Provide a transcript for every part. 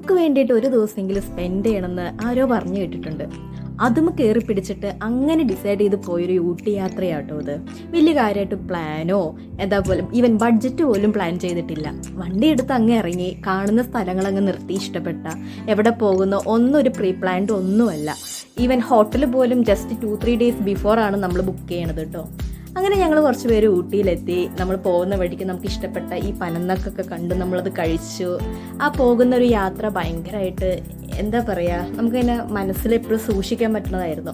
നമുക്ക് വേണ്ടിയിട്ട് ഒരു ദിവസമെങ്കിലും സ്പെൻഡ് ചെയ്യണമെന്ന് ആരോ പറഞ്ഞു കേട്ടിട്ടുണ്ട്. അതും കയറി പിടിച്ചിട്ട് അങ്ങനെ ഡിസൈഡ് ചെയ്ത് പോയൊരു ഊട്ടി യാത്രയാട്ടോ ഇത്. വലിയ കാര്യമായിട്ട് പ്ലാനോ എന്താ പോലും ഈവൻ ബഡ്ജറ്റ് പോലും പ്ലാൻ ചെയ്തിട്ടില്ല. വണ്ടി എടുത്ത് അങ്ങ് ഇറങ്ങി കാണുന്ന സ്ഥലങ്ങളങ്ങ് നിർത്തി ഇഷ്ടപ്പെട്ട എവിടെ പോകുന്നു ഒന്നൊരു പ്രീ പ്ലാൻഡ് ഒന്നുമല്ല. ഈവൻ ഹോട്ടൽ പോലും ജസ്റ്റ് 2-3 ഡേയ്സ് ബിഫോറാണ് നമ്മൾ ബുക്ക് ചെയ്യണത് കേട്ടോ. അങ്ങനെ ഞങ്ങൾ കുറച്ച് പേര് ഊട്ടിയിലെത്തി. നമ്മൾ പോകുന്ന വഴിക്ക് നമുക്ക് ഇഷ്ടപ്പെട്ട ഈ പനന്നക്കൊക്കെ കണ്ട് നമ്മളത് കഴിച്ചു. ആ പോകുന്ന ഒരു യാത്ര ഭയങ്കരമായിട്ട് എന്താ പറയുക, നമുക്കതിനെ മനസ്സിലെപ്പോഴും സൂക്ഷിക്കാൻ പറ്റുന്നതായിരുന്നു.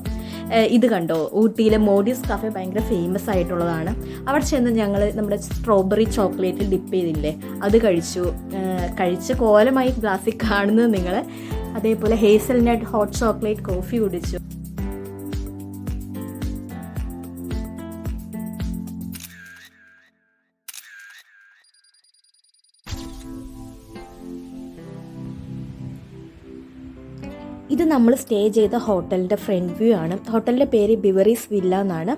ഇത് കണ്ടോ, ഊട്ടിയിലെ മോഡീസ് കഫേ ഭയങ്കര ഫേമസ് ആയിട്ടുള്ളതാണ്. അവിടെ ചെന്ന് ഞങ്ങൾ നമ്മുടെ സ്ട്രോബെറി ചോക്ലേറ്റിൽ ഡിപ്പ് ചെയ്തില്ലേ, അത് കഴിച്ച കോലമായി ഗ്ലാസ്സിൽ കാണുന്നത് നിങ്ങൾ. അതേപോലെ ഹേസൽനട്ട് ഹോട്ട് ചോക്ലേറ്റ് കോഫി കുടിച്ചു. ഇത് നമ്മൾ സ്റ്റേ ചെയ്ത ഹോട്ടലിൻ്റെ ഫ്രണ്ട് വ്യൂ ആണ്. ഹോട്ടലിൻ്റെ പേര് ബിവറീസ് വില്ല എന്നാണ്.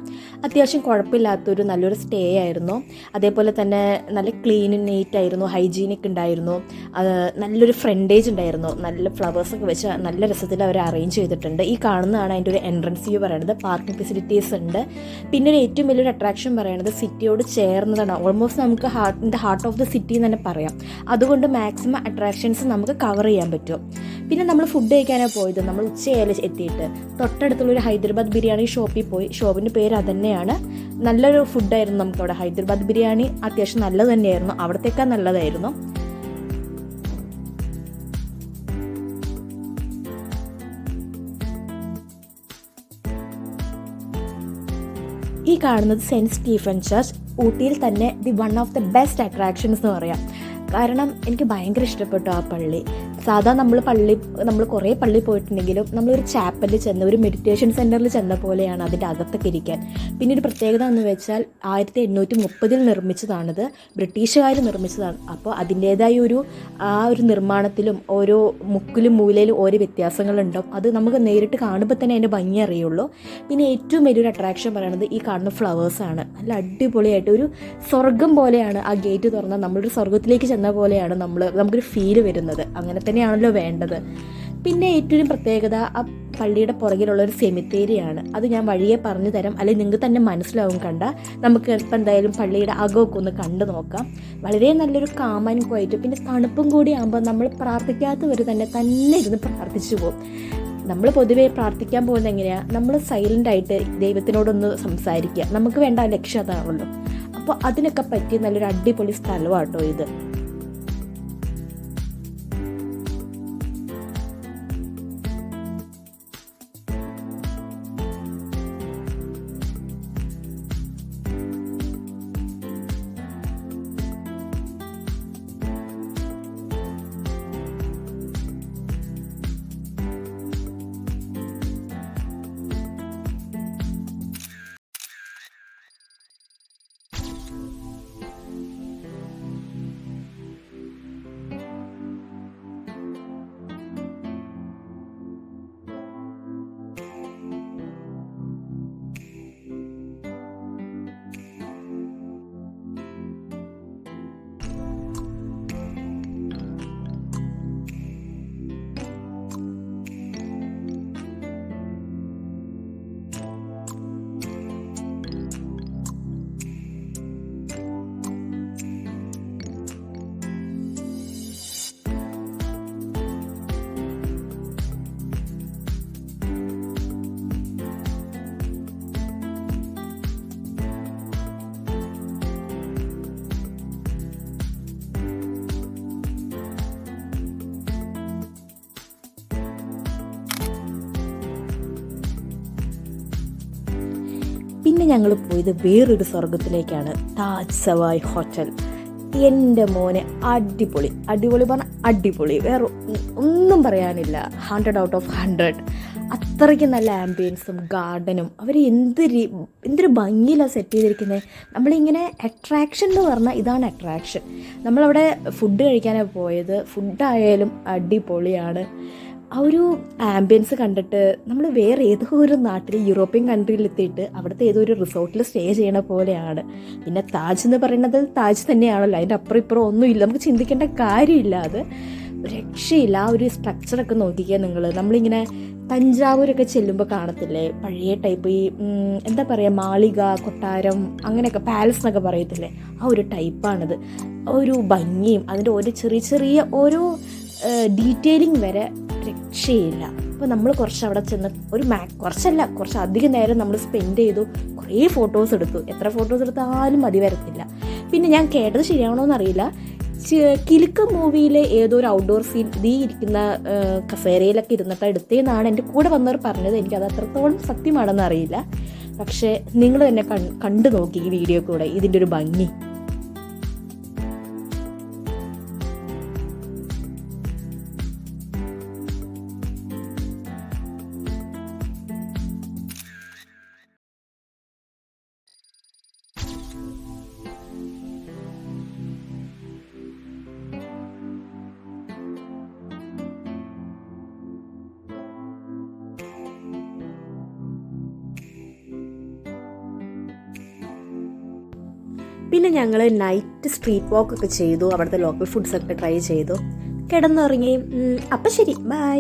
അത്യാവശ്യം കുഴപ്പമില്ലാത്തൊരു നല്ലൊരു സ്റ്റേ ആയിരുന്നു. അതേപോലെ തന്നെ നല്ല ക്ലീൻ നീറ്റ് ആയിരുന്നു, ഹൈജീനിക് ഉണ്ടായിരുന്നു, നല്ലൊരു ഫ്രണ്ടേജ് ഉണ്ടായിരുന്നു. നല്ല ഫ്ലവേഴ്സൊക്കെ വെച്ച് നല്ല രസത്തിൽ അവർ അറേഞ്ച് ചെയ്തിട്ടുണ്ട്. ഈ കാണുന്നതാണ് അതിൻ്റെ ഒരു എൻട്രൻസ് വ്യൂ പറയുന്നത്. പാർക്കിംഗ് ഫെസിലിറ്റീസ് ഉണ്ട്. പിന്നെ ഒരു ഏറ്റവും വലിയൊരു അട്രാക്ഷൻ പറയുന്നത് സിറ്റിയോട് ചേർന്നതാണ്. ഓൾമോസ്റ്റ് നമുക്ക് ഹാർട്ട് ഓഫ് ദ സിറ്റി എന്ന് തന്നെ പറയാം. അതുകൊണ്ട് മാക്സിമം അട്രാക്ഷൻസ് നമുക്ക് കവർ ചെയ്യാൻ പറ്റും. പിന്നെ നമ്മൾ ഫുഡ് കഴിക്കാനാണ് പോയത്. നമ്മൾ ഉച്ചയായാലും എത്തിയിട്ട് തൊട്ടടുത്തുള്ളൊരു ഹൈദരാബാദ് ബിരിയാണി ഷോപ്പിൽ പോയി. ഷോപ്പിൻ്റെ പേര് അതുതന്നെയാണ്. നല്ലൊരു ഫുഡായിരുന്നു നമുക്കവിടെ. ഹൈദരാബാദ് ബിരിയാണി അത്യാവശ്യം നല്ലത് തന്നെയായിരുന്നു, അവിടത്തേക്കാൾ നല്ലതായിരുന്നു. ഈ കാണുന്നത് സെൻറ്റ് സ്റ്റീഫൻ ചർച്ച്, ഊട്ടിയിൽ തന്നെ one of the best attractions എന്ന് പറയാം. കാരണം എനിക്ക് ഭയങ്കര ഇഷ്ടപ്പെട്ടു ആ പള്ളി. സാധാ നമ്മൾ കുറേ പള്ളി പോയിട്ടുണ്ടെങ്കിലും നമ്മളൊരു ചാപ്പലിൽ ചെന്ന് ഒരു മെഡിറ്റേഷൻ സെൻറ്ററിൽ ചെന്ന പോലെയാണ് അതിൻ്റെ അകത്തൊക്കെ ഇരിക്കാൻ. പിന്നെ ഒരു പ്രത്യേകത എന്ന് വെച്ചാൽ 1830 നിർമ്മിച്ചതാണിത്. ബ്രിട്ടീഷുകാർ നിർമ്മിച്ചതാണ്. അപ്പോൾ അതിൻ്റേതായ ആ ഒരു നിർമ്മാണത്തിലും ഓരോ മുക്കിലും മൂലയിലും ഓരോ വ്യത്യാസങ്ങളുണ്ടാവും. അത് നമുക്ക് നേരിട്ട് കാണുമ്പോൾ തന്നെ അതിൻ്റെ ഭംഗി അറിയുള്ളൂ. പിന്നെ ഏറ്റവും വലിയൊരു അട്രാക്ഷൻ പറയുന്നത് ഈ കാണുന്ന ഫ്ലവേഴ്സാണ്. നല്ല അടിപൊളിയായിട്ട് ഒരു സ്വർഗം പോലെയാണ് ആ ഗേറ്റ് തുറന്നാൽ നമ്മളൊരു സ്വർഗത്തിലേക്ക് ചെന്ന പോലെയാണ് നമുക്കൊരു ഫീല് വരുന്നത്. അങ്ങനെ തന്നെയാണല്ലോ വേണ്ടത്. പിന്നെ ഏറ്റവും പ്രത്യേകത ആ പള്ളിയുടെ പുറകിലുള്ളൊരു സെമിത്തേരിയാണ്. അത് ഞാൻ വഴിയെ പറഞ്ഞു തരാം, അല്ലെങ്കിൽ നിങ്ങൾക്ക് തന്നെ മനസ്സിലാവും കണ്ട. നമുക്ക് ഇപ്പം എന്തായാലും പള്ളിയുടെ അകമൊക്കെ ഒന്ന് കണ്ടു നോക്കാം. വളരെ നല്ലൊരു കാം ആൻഡ് ക്വയറ്റ്. പിന്നെ തണുപ്പും കൂടി ആകുമ്പോൾ നമ്മൾ പ്രാർത്ഥിക്കാത്തവർ തന്നെ ഇരുന്ന് പ്രാർത്ഥിച്ചു പോകും. നമ്മൾ പൊതുവേ പ്രാർത്ഥിക്കാൻ പോകുന്നത് എങ്ങനെയാണ്, നമ്മൾ സൈലൻ്റായിട്ട് ദൈവത്തിനോടൊന്ന് സംസാരിക്കുക. നമുക്ക് വേണ്ട ലക്ഷ്യം അതാണല്ലോ. അപ്പോൾ അതിനൊക്കെ പറ്റിയ നല്ലൊരു അടിപൊളി സ്ഥലമാട്ടോ ഇത്. പിന്നെ ഞങ്ങൾ പോയത് വേറൊരു സ്വർഗത്തിലേക്കാണ്, താജ് സവായ് ഹോട്ടൽ. എൻ്റെ മോനെ അടിപൊളി പറഞ്ഞാൽ അടിപൊളി, വേറെ ഒന്നും പറയാനില്ല. 100 out of 100. അത്രയ്ക്ക് നല്ല ആംബിയൻസും ഗാർഡനും അവർ എന്തൊരു ഭംഗിയിലാണ് സെറ്റ് ചെയ്തിരിക്കുന്നത്. നമ്മളിങ്ങനെ അട്രാക്ഷൻ എന്ന് പറഞ്ഞാൽ ഇതാണ് അട്രാക്ഷൻ. നമ്മളവിടെ ഫുഡ് കഴിക്കാനാണ് പോയത്. ഫുഡായാലും അടിപൊളിയാണ്. ആ ഒരു ആംബിയൻസ് കണ്ടിട്ട് നമ്മൾ വേറെ ഏതോ ഒരു നാട്ടിൽ യൂറോപ്യൻ കൺട്രിയിലെത്തിയിട്ട് അവിടുത്തെ ഏതോ ഒരു റിസോർട്ടിൽ സ്റ്റേ ചെയ്യണ പോലെയാണ്. പിന്നെ താജ് എന്ന് പറയുന്നത് താജ് തന്നെയാണല്ലോ, അതിൻ്റെ അപ്പുറം ഇപ്പുറം ഒന്നുമില്ല, നമുക്ക് ചിന്തിക്കേണ്ട കാര്യമില്ല. അത് രക്ഷയില്ല. ആ ഒരു സ്ട്രക്ചറൊക്കെ നോക്കിക്കുക നിങ്ങൾ. നമ്മളിങ്ങനെ തഞ്ചാവൂരൊക്കെ ചെല്ലുമ്പോൾ കാണത്തില്ലേ പഴയ ടൈപ്പ് ഈ എന്താ പറയുക, മാളിക, കൊട്ടാരം, അങ്ങനെയൊക്കെ പാലസ് എന്നൊക്കെ പറയത്തില്ലേ, ആ ഒരു ടൈപ്പാണിത്. ഒരു ഭംഗിയും അതിൻ്റെ ഓരോ ചെറിയ ചെറിയ ഓരോ ഡീറ്റെയിലിംഗ് വരെ രക്ഷയില്ല. അപ്പോൾ നമ്മൾ കുറച്ച് അവിടെ ചെന്ന് കുറച്ച് അധികം നേരം നമ്മൾ സ്പെൻഡ് ചെയ്തു. കുറേ ഫോട്ടോസ് എടുത്തു. എത്ര ഫോട്ടോസ് എടുത്താലും മതി വരത്തില്ല. പിന്നെ ഞാൻ കേട്ടത് ശരിയാണോ എന്നറിയില്ല, കിലുക്ക മൂവിയിലെ ഏതോ ഒരു ഔട്ട്ഡോർ സീൻ ഇരിക്കുന്ന കസേരയിലൊക്കെ ഇരുന്നിട്ട് എടുത്തതെന്നാണ് എൻ്റെ കൂടെ വന്നവർ പറഞ്ഞത്. എനിക്കത് അത്രത്തോളം സത്യമാണെന്ന് അറിയില്ല. പക്ഷേ നിങ്ങൾ തന്നെ കണ്ടു നോക്കി ഈ വീഡിയോ കൂടെ ഇതിൻ്റെ ഒരു ഭംഗി. പിന്നെ ഞങ്ങൾ നൈറ്റ് സ്ട്രീറ്റ് വാക്കൊക്കെ ചെയ്തു. അവിടുത്തെ ലോക്കൽ ഫുഡ്സൊക്കെ ട്രൈ ചെയ്തു, കിടന്നുറങ്ങി. അപ്പം ശരി, ബൈ.